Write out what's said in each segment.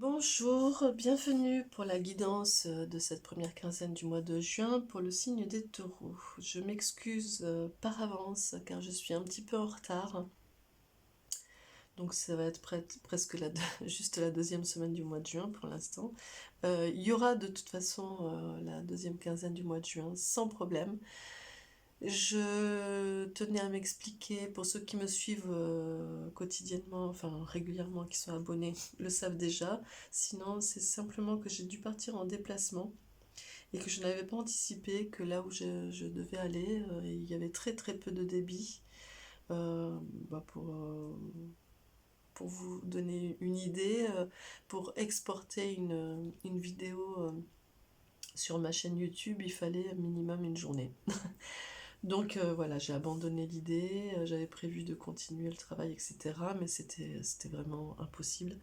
Bonjour, bienvenue pour la guidance de cette première quinzaine du mois de juin pour le signe des taureaux. Je m'excuse par avance car je suis un petit peu en retard. Donc ça va être presque juste la deuxième semaine du mois de juin pour l'instant. Il y aura de toute façon la deuxième quinzaine du mois de juin sans problème. Je tenais à m'expliquer, pour ceux qui me suivent quotidiennement, enfin régulièrement, qui sont abonnés, le savent déjà. Sinon, c'est simplement que j'ai dû partir en déplacement et que je n'avais pas anticipé que là où je devais aller, il y avait très très peu de débit. Euh, bah, pour vous donner une idée, pour exporter une vidéo sur ma chaîne YouTube, il fallait minimum une journée. Donc voilà, j'ai abandonné l'idée, j'avais prévu de continuer le travail, etc. Mais c'était vraiment impossible.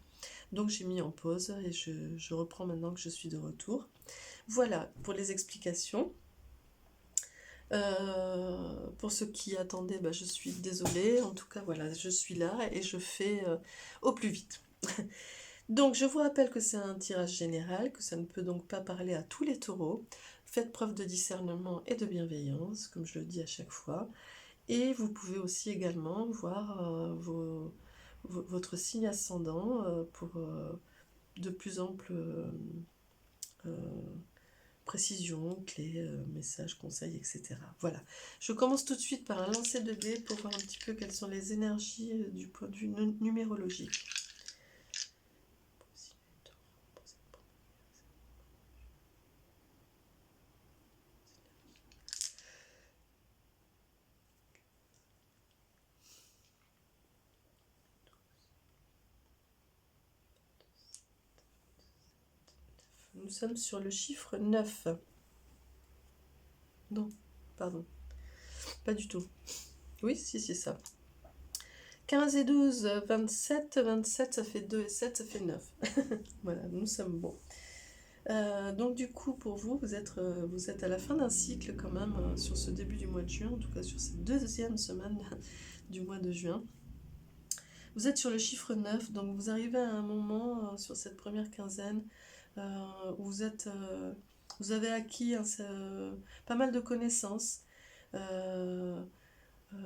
Donc j'ai mis en pause et je reprends maintenant que je suis de retour. Voilà pour les explications. Pour ceux qui attendaient, bah, je suis désolée. En tout cas, voilà, je suis là et je fais au plus vite. Donc je vous rappelle que c'est un tirage général, que ça ne peut donc pas parler à tous les taureaux. Faites preuve de discernement et de bienveillance, comme je le dis à chaque fois. Et vous pouvez aussi également voir votre signe ascendant pour de plus amples précisions, clés, messages, conseils, etc. Voilà. Je commence tout de suite par un lancer de dés pour voir un petit peu quelles sont les énergies du point de vue numérologique. Nous sommes sur le chiffre 9. Non, pardon. Pas du tout. Oui, si, c'est ça. 15 et 12, 27. 27, ça fait 2 et 7, ça fait 9. Voilà, nous sommes bons. Donc du coup, pour vous, vous êtes à la fin d'un cycle quand même sur ce début du mois de juin, en tout cas sur cette deuxième semaine du mois de juin. Vous êtes sur le chiffre 9, donc vous arrivez à un moment sur cette première quinzaine où vous avez acquis pas mal de connaissances,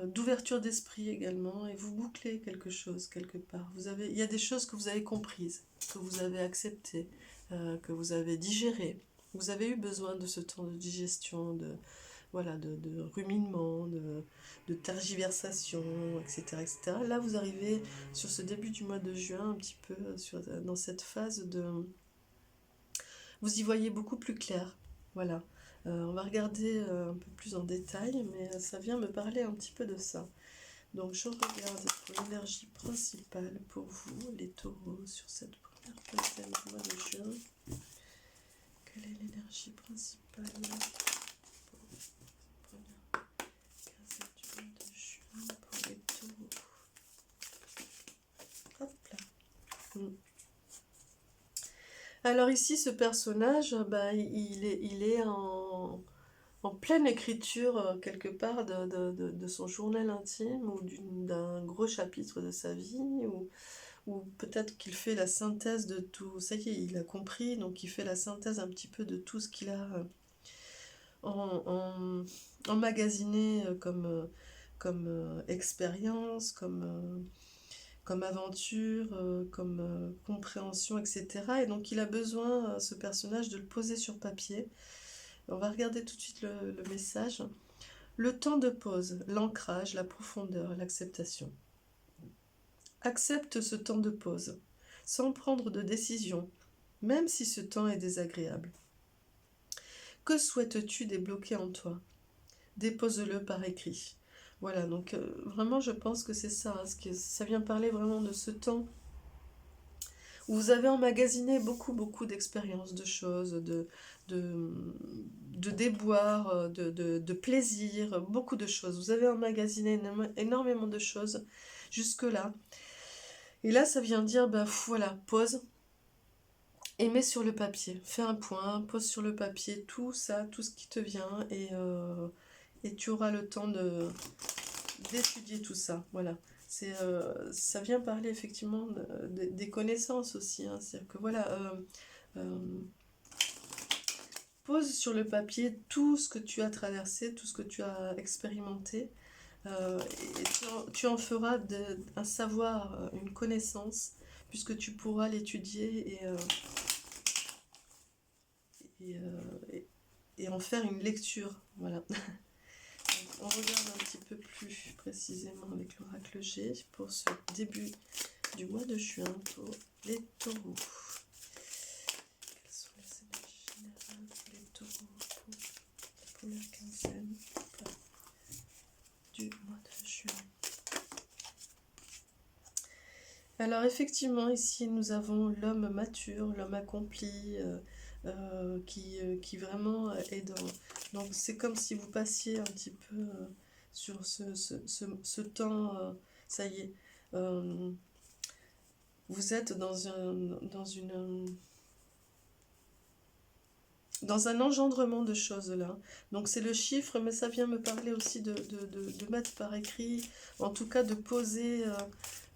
d'ouverture d'esprit également, et vous bouclez quelque chose quelque part. Il y a des choses que vous avez comprises, que vous avez acceptées, que vous avez digérées. Vous avez eu besoin de ce temps de digestion, de ruminement, de tergiversation, etc., etc. Là, vous arrivez sur ce début du mois de juin, un petit peu dans cette phase de... Vous y voyez beaucoup plus clair. Voilà. On va regarder un peu plus en détail, mais ça vient me parler un petit peu de ça. Donc je regarde pour l'énergie principale pour vous, les taureaux, sur cette première quinzaine du mois de juin. Quelle est l'énergie principale pour cette première quinzaine du mois de juin pour les taureaux? Hop là. Alors ici, ce personnage, bah, il est en pleine écriture quelque part de son journal intime ou d'un gros chapitre de sa vie, ou peut-être qu'il fait la synthèse de tout. Ça y est, il a compris, donc il fait la synthèse un petit peu de tout ce qu'il a emmagasiné comme expérience, comme aventure, comme compréhension, etc. Et donc il a besoin, ce personnage, de le poser sur papier. On va regarder tout de suite le message. Le temps de pause, l'ancrage, la profondeur, l'acceptation. Accepte ce temps de pause, sans prendre de décision, même si ce temps est désagréable. Que souhaites-tu débloquer en toi? Dépose-le par écrit. Voilà, donc vraiment je pense que c'est ça, ça vient parler vraiment de ce temps où vous avez emmagasiné beaucoup d'expériences, de choses, de déboires, de plaisir, beaucoup de choses. Vous avez emmagasiné énormément de choses jusque-là. Et là, ça vient dire, bah voilà, pause et mets sur le papier. Fais un point, pose sur le papier tout ça, tout ce qui te vient, et tu auras le temps d'étudier tout ça. Voilà. Ça vient parler effectivement des connaissances aussi, hein. C'est-à-dire que voilà, euh, pose sur le papier tout ce que tu as traversé, tout ce que tu as expérimenté, et tu en feras un savoir, une connaissance, puisque tu pourras l'étudier et, et en faire une lecture. Voilà. On regarde un petit peu plus précisément avec l'oracle G pour ce début du mois de juin pour les taureaux. Quelles sont les énergies générales pour les taureaux pour la première quinzaine du mois de juin? Alors effectivement, ici nous avons l'homme mature, l'homme accompli, qui vraiment est dans... Donc c'est comme si vous passiez un petit peu sur ce temps, ça y est, vous êtes dans un engendrement de choses là. Donc c'est le chiffre, mais ça vient me parler aussi de mettre par écrit, en tout cas de poser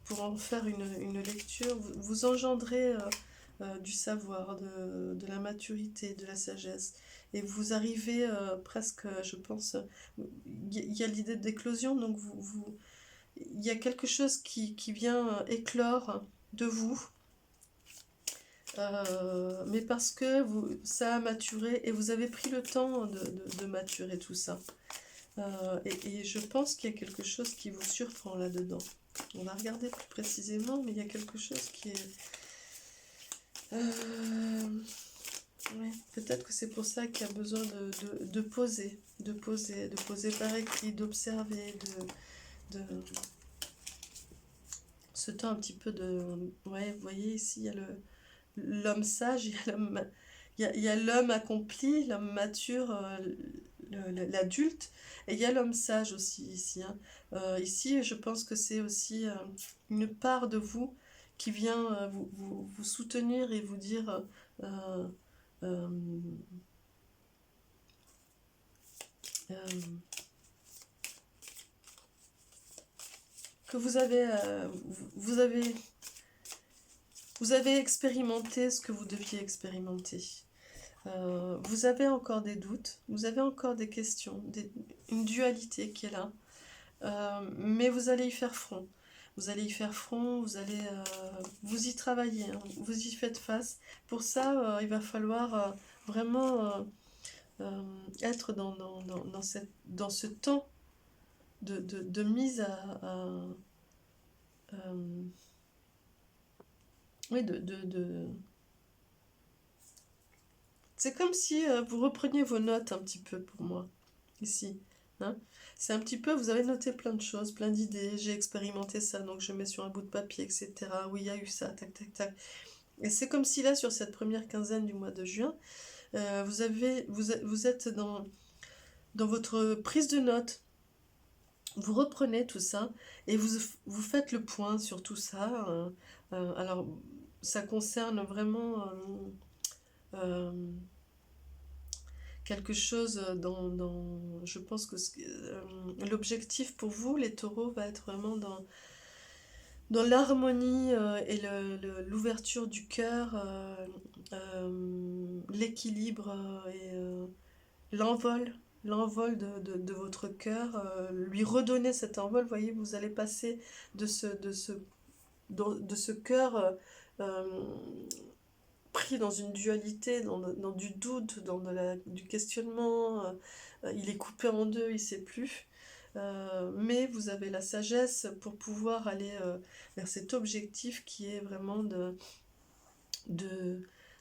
pour en faire une lecture. Vous engendrez du savoir, de la maturité, de la sagesse. Et vous arrivez presque, je pense, il y a l'idée d'éclosion, donc il y a quelque chose qui vient éclore de vous. Mais parce que ça a maturé et vous avez pris le temps de maturer tout ça. Et je pense qu'il y a quelque chose qui vous surprend là-dedans. On va regarder plus précisément, mais il y a quelque chose qui est... ouais, peut-être que c'est pour ça qu'il y a besoin de poser par écrit, d'observer, de ce temps un petit peu de... Ouais, vous voyez ici, il y a l'homme sage, il y a l'homme accompli, l'homme mature, l'adulte, et il y a l'homme sage aussi ici, hein. Ici, je pense que c'est aussi une part de vous qui vient vous soutenir et vous dire euh, euh, euh, que vous avez expérimenté ce que vous deviez expérimenter. Vous avez encore des doutes, vous avez encore des questions, une dualité qui est là, mais vous allez y faire front. Vous allez y faire front, vous y travailler, hein, vous y faites face. Pour ça, il va falloir vraiment être dans ce temps de mise oui, c'est comme si vous repreniez vos notes un petit peu pour moi, ici. Hein. C'est un petit peu, vous avez noté plein de choses, plein d'idées, j'ai expérimenté ça, donc je mets sur un bout de papier, etc. Oui, il y a eu ça, tac, tac, tac. Et c'est comme si là, sur cette première quinzaine du mois de juin, vous êtes dans votre prise de notes. Vous reprenez tout ça et vous faites le point sur tout ça. Alors, ça concerne vraiment quelque chose je pense que l'objectif pour vous, les taureaux, va être vraiment dans l'harmonie et l'ouverture du cœur, l'équilibre et l'envol de votre cœur, lui redonner cet envol. Vous voyez, vous allez passer de ce cœur pris dans une dualité, dans du doute, du questionnement. Il est coupé en deux, il ne sait plus. Mais vous avez la sagesse pour pouvoir aller vers cet objectif qui est vraiment de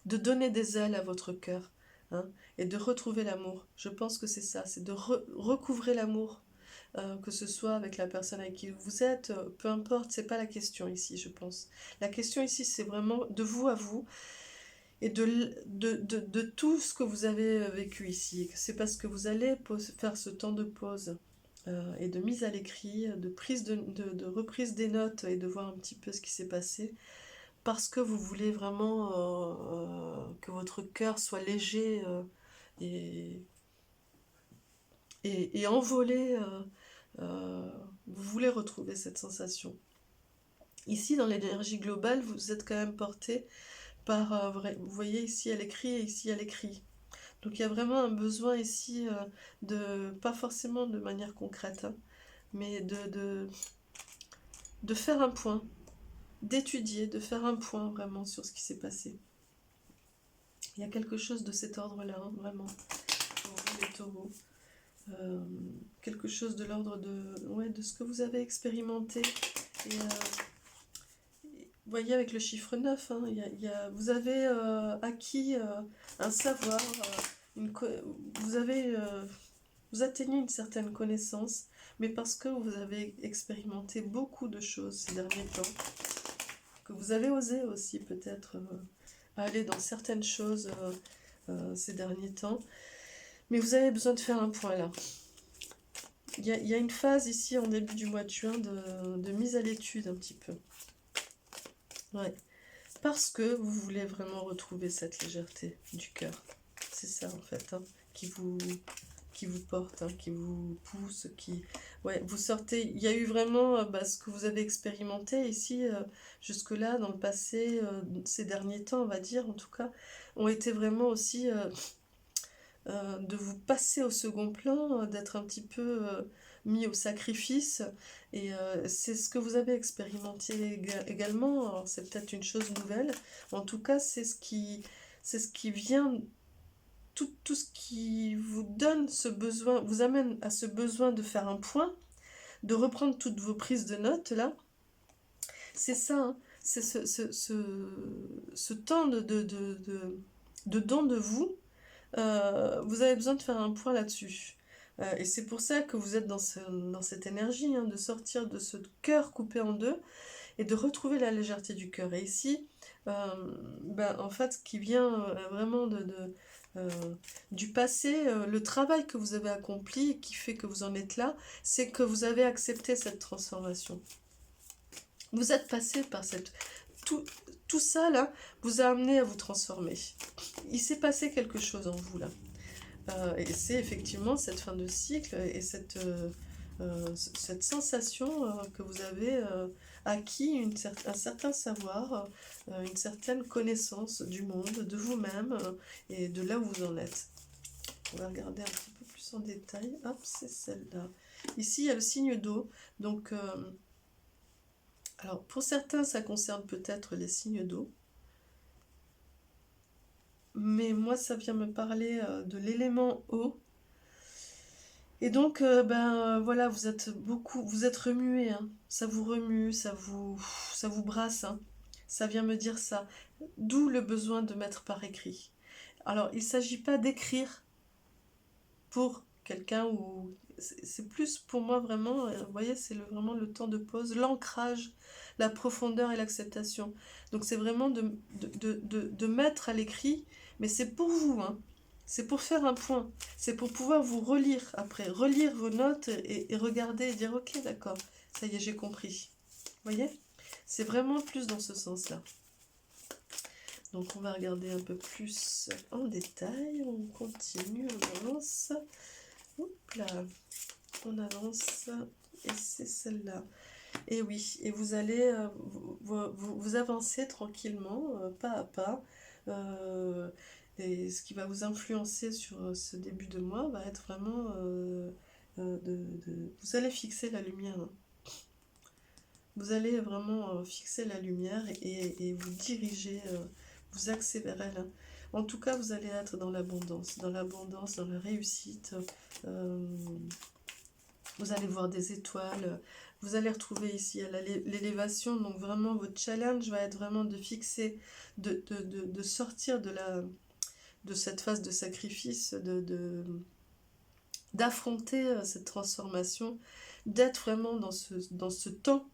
donner des ailes à votre cœur, hein, et de retrouver l'amour. Je pense que c'est ça, c'est de recouvrer l'amour, que ce soit avec la personne avec qui vous êtes, peu importe, c'est pas la question ici, je pense. La question ici, c'est vraiment de vous à vous, et de tout ce que vous avez vécu ici. C'est parce que vous allez faire ce temps de pause et de mise à l'écrit, de reprise des notes et de voir un petit peu ce qui s'est passé, parce que vous voulez vraiment que votre cœur soit léger et, et envolé. Vous voulez retrouver cette sensation. Ici, dans l'énergie globale, vous êtes quand même porté par... vous voyez, ici, elle écrit et ici, elle écrit. Donc, il y a vraiment un besoin ici pas forcément de manière concrète, hein, mais de faire un point, d'étudier, de faire un point vraiment sur ce qui s'est passé. Il y a quelque chose de cet ordre-là, hein, vraiment, pour vous les taureaux. Quelque chose de l'ordre de ce que vous avez expérimenté. Et, vous voyez, avec le chiffre 9, hein, vous avez acquis un savoir, vous atteignez une certaine connaissance, mais parce que vous avez expérimenté beaucoup de choses ces derniers temps, que vous avez osé aussi peut-être aller dans certaines choses ces derniers temps, mais vous avez besoin de faire un point là. Il y a une phase ici en début du mois de juin de mise à l'étude un petit peu. Ouais. Parce que vous voulez vraiment retrouver cette légèreté du cœur. C'est ça en fait, hein, qui vous porte, hein, qui vous pousse, ouais, vous sortez. Il y a eu vraiment ce que vous avez expérimenté ici, jusque-là, dans le passé, ces derniers temps, on va dire, en tout cas, ont été vraiment aussi de vous passer au second plan, d'être un petit peu mis au sacrifice. Et c'est ce que vous avez expérimenté également. C'est peut-être une chose nouvelle. En tout cas, c'est ce qui vient, tout ce qui vous donne ce besoin, vous amène à ce besoin de faire un point, de reprendre toutes vos prises de notes là. C'est ça, hein, c'est ce temps de don de vous. Vous avez besoin de faire un point là-dessus. Et c'est pour ça que vous êtes dans cette énergie, hein, de sortir de ce cœur coupé en deux et de retrouver la légèreté du cœur. Et ici, en fait, ce qui vient vraiment du passé, le travail que vous avez accompli, qui fait que vous en êtes là, c'est que vous avez accepté cette transformation. Vous êtes passé par tout ça là vous a amené à vous transformer. Il s'est passé quelque chose en vous là. Et c'est effectivement cette fin de cycle et cette sensation que vous avez acquis un certain savoir, une certaine connaissance du monde, de vous-même et de là où vous en êtes. On va regarder un petit peu plus en détail. Hop, c'est celle-là. Ici, il y a le signe d'eau. Donc, alors, pour certains, ça concerne peut-être les signes d'eau. Mais moi, ça vient me parler de l'élément eau. Et donc, voilà, vous êtes remué, hein. Ça vous remue, ça vous brasse, hein. Ça vient me dire ça. D'où le besoin de mettre par écrit. Alors, il ne s'agit pas d'écrire pour quelqu'un ou... C'est plus pour moi vraiment, vous voyez, c'est vraiment le temps de pause, l'ancrage, la profondeur et l'acceptation. Donc, c'est vraiment de mettre à l'écrit, mais c'est pour vous, hein. C'est pour faire un point. C'est pour pouvoir vous relire après. Relire vos notes et regarder et dire « Ok, d'accord, ça y est, j'ai compris. » Vous voyez? C'est vraiment plus dans ce sens-là. Donc, on va regarder un peu plus en détail. On continue, on avance. Hop là. On avance. Et c'est celle-là. Et oui, et vous allez vous avancer tranquillement, pas à pas. Et ce qui va vous influencer sur ce début de mois va être vraiment vous allez fixer la lumière. Hein. Vous allez vraiment fixer la lumière et vous diriger, vous accélérer là. En tout cas, vous allez être dans l'abondance, dans la réussite. Vous allez voir des étoiles. Vous allez retrouver ici l'élévation. Donc vraiment, votre challenge va être vraiment de fixer, de sortir de cette phase de sacrifice, d'affronter cette transformation, d'être vraiment dans ce temps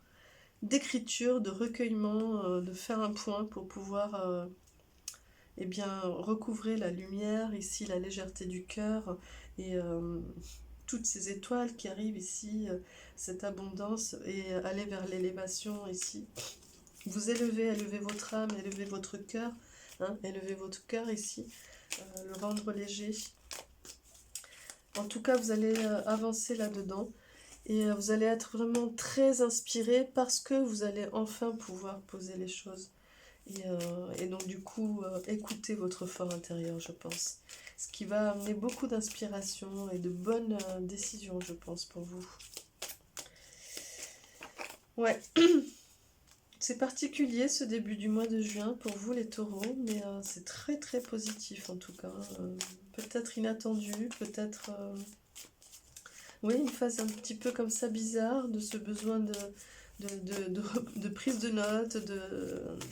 d'écriture, de recueillement, de faire un point pour pouvoir recouvrer la lumière, ici la légèreté du cœur et toutes ces étoiles qui arrivent ici, cette abondance et aller vers l'élévation ici. Vous élevez votre âme, élevez votre cœur, hein, élevez votre cœur ici, le rendre léger. En tout cas, vous allez avancer là-dedans Et vous allez être vraiment très inspiré parce que vous allez enfin pouvoir poser les choses. Et donc du coup, écoutez votre fort intérieur, je pense. Ce qui va amener beaucoup d'inspiration et de bonnes décisions, je pense, pour vous. Ouais, c'est particulier ce début du mois de juin pour vous les taureaux, mais c'est très très positif en tout cas. Peut-être inattendu, peut-être... oui, une phase un petit peu comme ça bizarre, de ce besoin de prise de notes,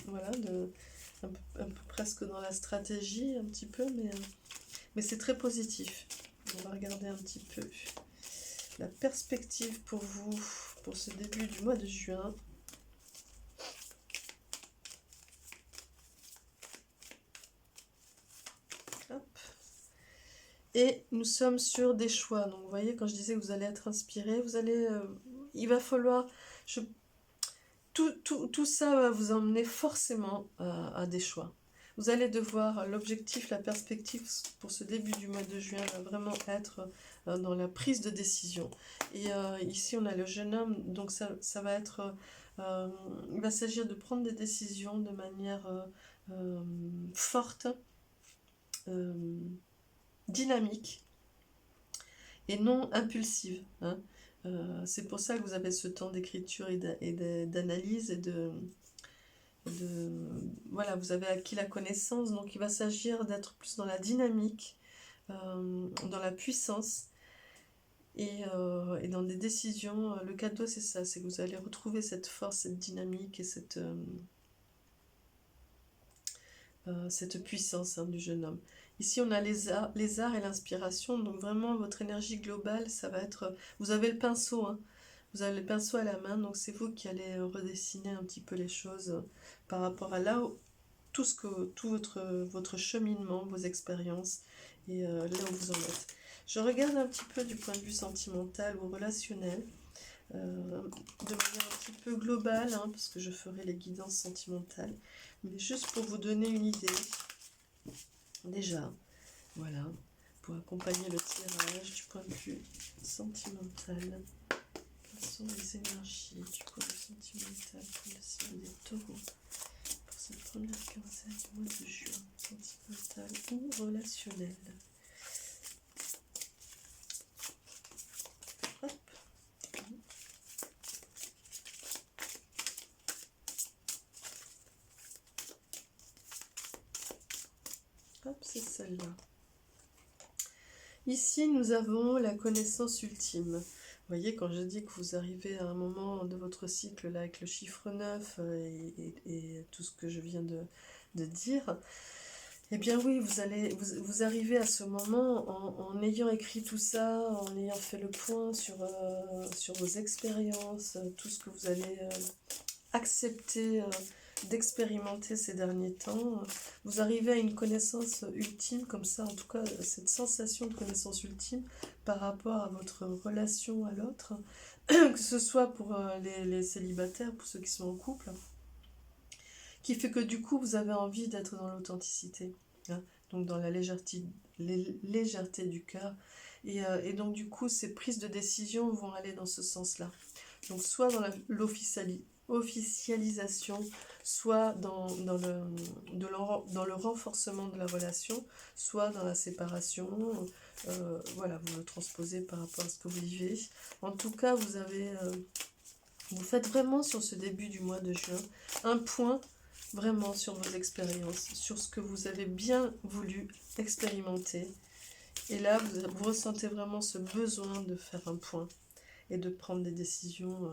voilà, un peu presque dans la stratégie, un petit peu, mais c'est très positif. On va regarder un petit peu la perspective pour vous, pour ce début du mois de juin. Hop. Et nous sommes sur des choix. Donc vous voyez, quand je disais que vous allez être inspiré, vous allez, il va falloir... Tout ça va vous emmener forcément à des choix. Vous allez devoir, l'objectif, la perspective pour ce début du mois de juin va vraiment être dans la prise de décision. Et ici, on a le jeune homme, donc ça va être... il va s'agir de prendre des décisions de manière forte, dynamique et non impulsive. Hein. C'est pour ça que vous avez ce temps d'écriture et d'analyse et voilà, vous avez acquis la connaissance, donc il va s'agir d'être plus dans la dynamique, dans la puissance et dans des décisions. Le cadeau, c'est ça, c'est que vous allez retrouver cette force, cette dynamique et cette puissance du jeune homme. Ici, on a les arts et l'inspiration, donc vraiment votre énergie globale, ça va être... Vous avez le pinceau, hein. Vous avez le pinceau à la main, donc c'est vous qui allez redessiner un petit peu les choses par rapport à là où tout votre cheminement, vos expériences et là où vous en êtes. Je regarde un petit peu du point de vue sentimental ou relationnel, de manière un petit peu globale, hein, parce que je ferai les guidances sentimentales, mais juste pour vous donner une idée, déjà, voilà, pour accompagner le tirage du point de vue sentimental. Quelles sont les énergies du point de vue sentimental pour le signe des taureaux pour cette première quinzaine du mois de juin, sentimental ou relationnel? Hop. Hop, c'est celle-là. Ici, nous avons la connaissance ultime. Vous voyez, quand je dis que vous arrivez à un moment de votre cycle là avec le chiffre 9 et tout ce que je viens de dire, eh bien oui, vous arrivez à ce moment en ayant écrit tout ça, en ayant fait le point sur vos expériences, tout ce que vous allez accepter d'expérimenter ces derniers temps. Vous arrivez à une connaissance ultime, comme ça, en tout cas, cette sensation de connaissance ultime par rapport à votre relation à l'autre, que ce soit pour les célibataires, pour ceux qui sont en couple, qui fait que du coup, vous avez envie d'être dans l'authenticité, hein, donc dans la légèreté du cœur. Et donc, du coup, ces prises de décision vont aller dans ce sens-là. Donc, soit dans l'officialisation, soit dans le renforcement de la relation, soit dans la séparation. Voilà, vous le transposez par rapport à ce que vous vivez. En tout cas, vous faites vraiment sur ce début du mois de juin un point vraiment sur vos expériences, sur ce que vous avez bien voulu expérimenter. Et là, vous ressentez vraiment ce besoin de faire un point et de prendre des décisions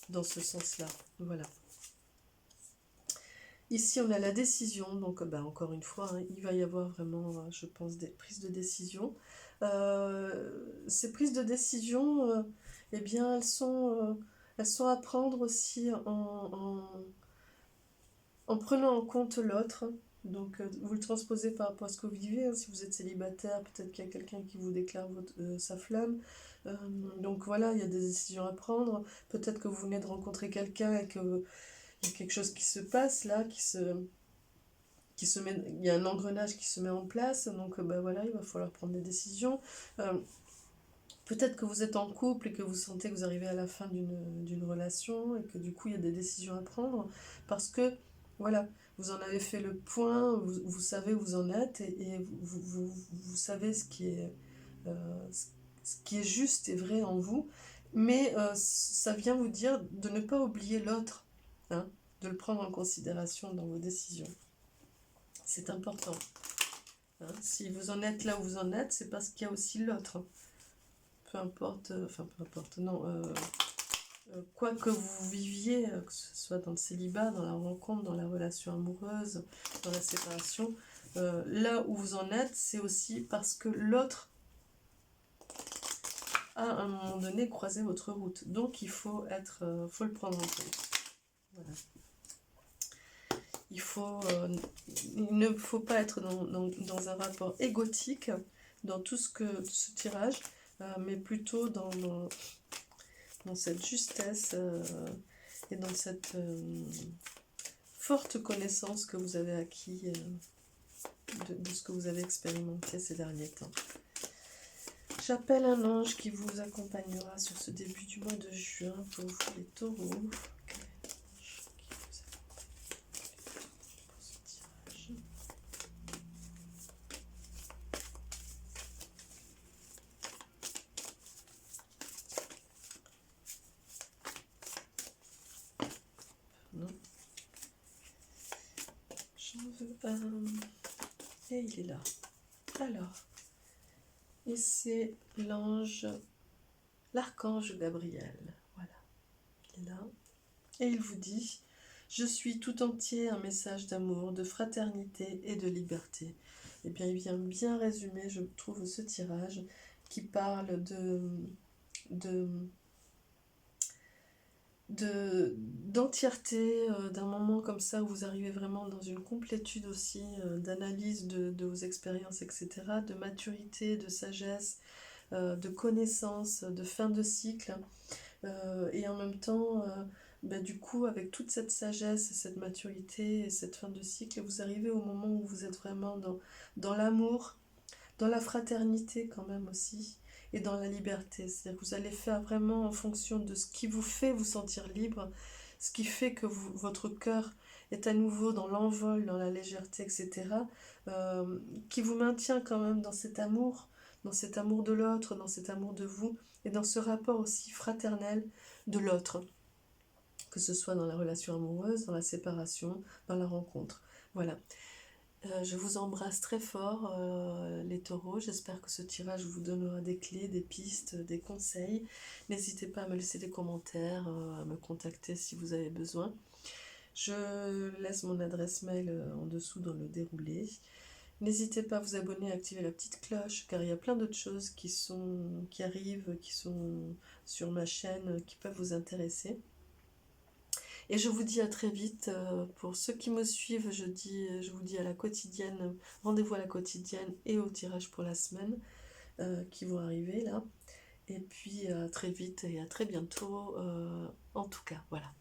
dans ce sens-là. Voilà. Ici, on a la décision, donc encore une fois, hein, il va y avoir vraiment, je pense, des prises de décision. Ces prises de décision, eh bien, elles sont à prendre aussi en prenant en compte l'autre. Donc, vous le transposez par rapport à ce que vous vivez. Hein. Si vous êtes célibataire, peut-être qu'il y a quelqu'un qui vous déclare sa flamme. Donc voilà, il y a des décisions à prendre. Peut-être que vous venez de rencontrer quelqu'un et qu'il y a quelque chose qui se passe là, il y a un engrenage qui se met en place. Donc voilà, il va falloir prendre des décisions. Peut-être que vous êtes en couple et que vous sentez que vous arrivez à la fin d'une relation et que du coup il y a des décisions à prendre parce que voilà, vous en avez fait le point, vous savez où vous en êtes et vous savez ce qui est juste et vrai en vous, mais ça vient vous dire de ne pas oublier l'autre, hein, de le prendre en considération dans vos décisions. C'est important. Hein. Si vous en êtes là où vous en êtes, c'est parce qu'il y a aussi l'autre. Peu importe, non, quoi que vous viviez, que ce soit dans le célibat, dans la rencontre, dans la relation amoureuse, dans la séparation, là où vous en êtes, c'est aussi parce que l'autre a à un moment donné croisé votre route. Donc il faut le prendre en compte. Voilà. Il ne faut pas être dans un rapport égotique dans tout ce tirage, mais plutôt dans cette justesse et dans cette forte connaissance que vous avez acquis de ce que vous avez expérimenté ces derniers temps. J'appelle un ange qui vous accompagnera sur ce début du mois de juin pour vous les taureaux. Et il est là. Alors, et c'est l'archange Gabriel. Voilà, il est là. Et il vous dit, je suis tout entier un message d'amour, de fraternité et de liberté. Eh bien, il vient bien résumer, je trouve, ce tirage qui parle d'entièreté, d'un moment comme ça où vous arrivez vraiment dans une complétude aussi d'analyse de vos expériences, etc., de maturité, de sagesse, de connaissance, de fin de cycle, et en même temps, du coup, avec toute cette sagesse, cette maturité et cette fin de cycle, vous arrivez au moment où vous êtes vraiment dans l'amour, dans la fraternité quand même aussi, et dans la liberté. C'est-à-dire que vous allez faire vraiment en fonction de ce qui vous fait vous sentir libre, ce qui fait que votre cœur est à nouveau dans l'envol, dans la légèreté, etc., qui vous maintient quand même dans cet amour de l'autre, dans cet amour de vous, et dans ce rapport aussi fraternel de l'autre, que ce soit dans la relation amoureuse, dans la séparation, dans la rencontre. Voilà. Je vous embrasse très fort, les taureaux. J'espère que ce tirage vous donnera des clés, des pistes, des conseils. N'hésitez pas à me laisser des commentaires, à me contacter si vous avez besoin. Je laisse mon adresse mail en dessous dans le déroulé. N'hésitez pas à vous abonner, à activer la petite cloche, car il y a plein d'autres choses qui arrivent, qui sont sur ma chaîne, qui peuvent vous intéresser. Et je vous dis à très vite. Pour ceux qui me suivent, je vous dis à la quotidienne, rendez-vous à la quotidienne et au tirage pour la semaine qui vont arriver là. Et puis à très vite et à très bientôt. En tout cas, voilà.